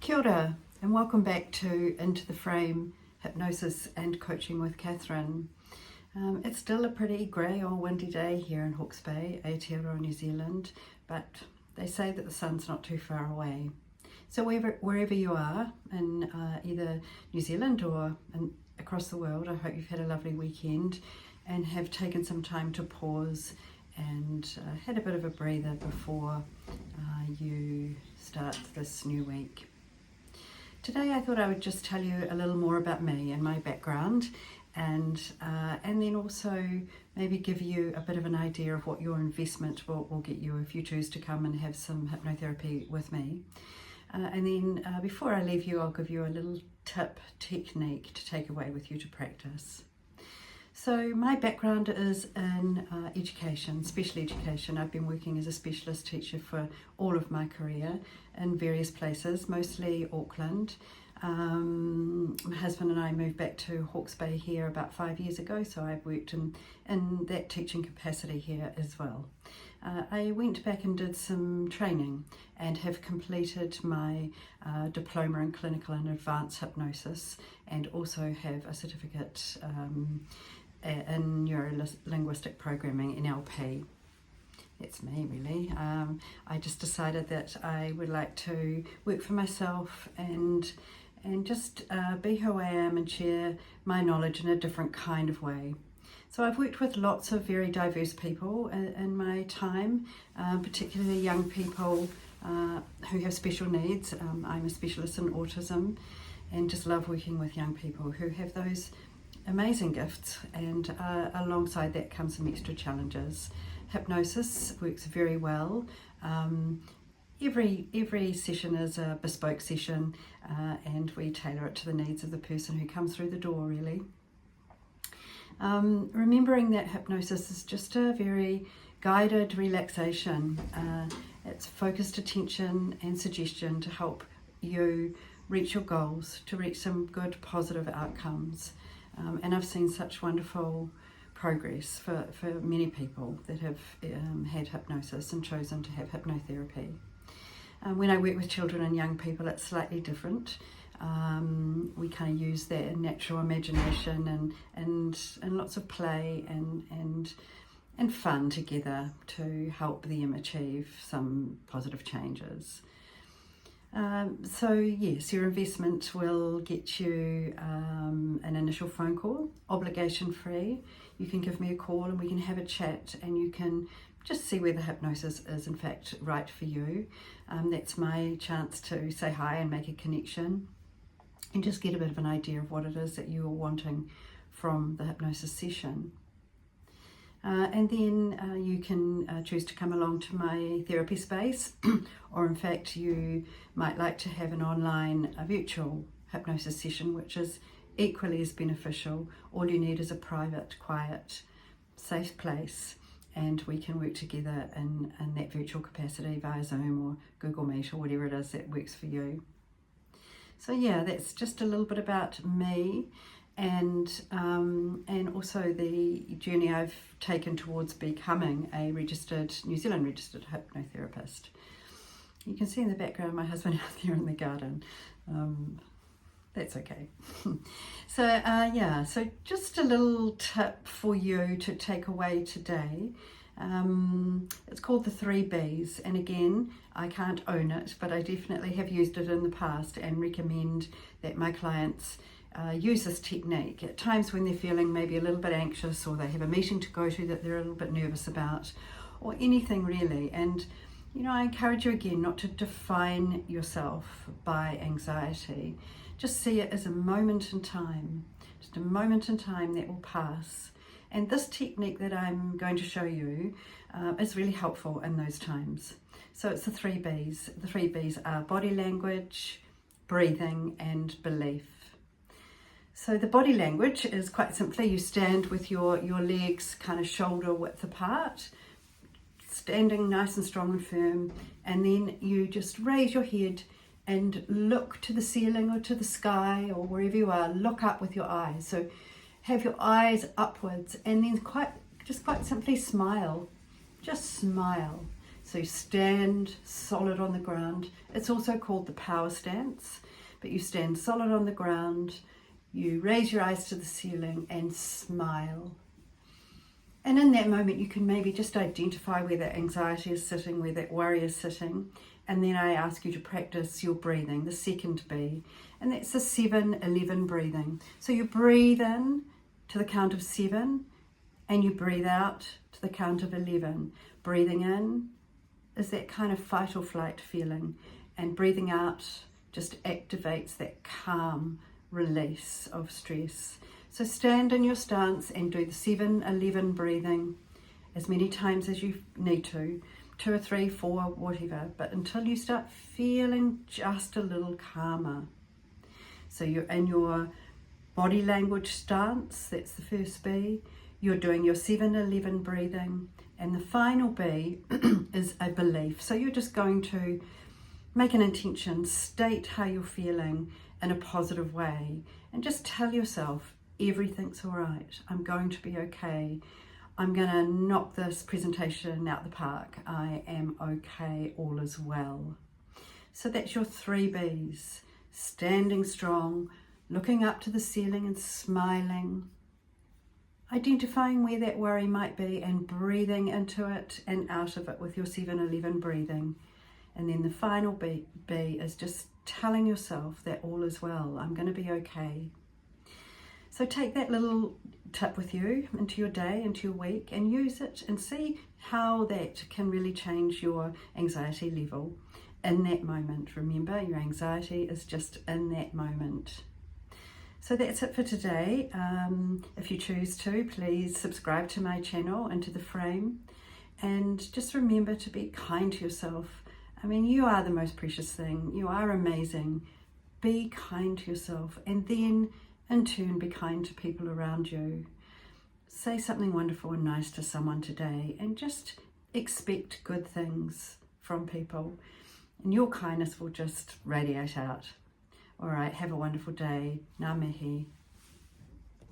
Kia ora, and welcome back to Into the Frame Hypnosis and Coaching with Catherine. It's still a pretty grey or windy day here in Hawke's Bay, Aotearoa, New Zealand, but they say that the sun's not too far away. So wherever you are in either New Zealand or across the world, I hope you've had a lovely weekend and have taken some time to pause and had a bit of a breather before you start this new week. Today I thought I would just tell you a little more about me and my background, and then also maybe give you a bit of an idea of what your investment will get you if you choose to come and have some hypnotherapy with me. And then before I leave you, I'll give you a little tip, technique to take away with you to practice. So my background is in education, special education. I've been working as a specialist teacher for all of my career in various places, mostly Auckland. My husband and I moved back to Hawke's Bay here about 5 years ago, so I've worked in that teaching capacity here as well. I went back and did some training and have completed my diploma in clinical and advanced hypnosis, and also have a certificate in neuro-linguistic programming, NLP. That's me really. I just decided that I would like to work for myself and just be who I am and share my knowledge in a different kind of way. So I've worked with lots of very diverse people in my time, particularly young people who have special needs. I'm a specialist in autism and just love working with young people who have those amazing gifts, and alongside that comes some extra challenges. Hypnosis works very well. Every session is a bespoke session, and we tailor it to the needs of the person who comes through the door, really. Remembering that hypnosis is just a very guided relaxation. It's focused attention and suggestion to help you reach your goals, to reach some good positive outcomes. And I've seen such wonderful progress for many people that have had hypnosis and chosen to have hypnotherapy. When I work with children and young people, it's slightly different. We kind of use their natural imagination and lots of play and fun together to help them achieve some positive changes. So yes, your investment will get you an initial phone call, obligation free. You can give me a call and we can have a chat, and you can just see whether hypnosis is in fact right for you. That's my chance to say hi and make a connection and just get a bit of an idea of what it is that you're wanting from the hypnosis session. And then you can choose to come along to my therapy space, or in fact you might like to have an online virtual hypnosis session, which is equally as beneficial. All you need is a private, quiet, safe place, and we can work together in that virtual capacity via Zoom or Google Meet or whatever it is that works for you. So yeah, that's just a little bit about me. And also the journey I've taken towards becoming a New Zealand registered hypnotherapist. You can see in the background my husband out there in the garden. That's okay. So just a little tip for you to take away today. It's called the 3 Bs, and again, I can't own it, but I definitely have used it in the past and recommend that my clients use this technique at times when they're feeling maybe a little bit anxious, or they have a meeting to go to that they're a little bit nervous about, or anything really. And I encourage you again not to define yourself by anxiety. Just see it as a moment in time, just a moment in time that will pass. And this technique that I'm going to show you is really helpful in those times. So it's the 3 Bs. The 3 Bs are body language, breathing, and belief. So the body language is quite simply you stand with your legs kind of shoulder width apart, standing nice and strong and firm, and then you just raise your head and look to the ceiling or to the sky or wherever you are. Look up with your eyes. So have your eyes upwards, and then quite simply smile. Just smile. So you stand solid on the ground. It's also called the power stance, but you stand solid on the ground, you raise your eyes to the ceiling and smile. And in that moment, you can maybe just identify where that anxiety is sitting, where that worry is sitting. And then I ask you to practice your breathing, the second B. And that's the 7-11 breathing. So you breathe in to the count of 7 and you breathe out to the count of 11. Breathing in is that kind of fight or flight feeling. And breathing out just activates that calm release of stress. So stand in your stance and do the 7-11 breathing as many times as you need to, 2 or 3, 4, whatever, but until you start feeling just a little calmer. So you're in your body language stance, that's the first B. You're doing your 7-11 breathing, and the final B is a belief. So you're just going to make an intention, state how you're feeling in a positive way, and just tell yourself, everything's all right. I'm going to be okay. I'm going to knock this presentation out the park. I am okay. All is well. So that's your 3 Bs. Standing strong, looking up to the ceiling and smiling, identifying where that worry might be and breathing into it and out of it with your 7-11 breathing. And then the final B is just telling yourself that all is well. I'm going to be okay. So take that little tip with you into your day, into your week, and use it and see how that can really change your anxiety level in that moment. Remember, your anxiety is just in that moment. So that's it for today. If you choose to, please subscribe to my channel, Into the Frame, and just remember to be kind to yourself. I mean, you are the most precious thing. You are amazing. Be kind to yourself, and then in turn, be kind to people around you. Say something wonderful and nice to someone today, and just expect good things from people, and your kindness will just radiate out. All right, have a wonderful day. Ngā mihi.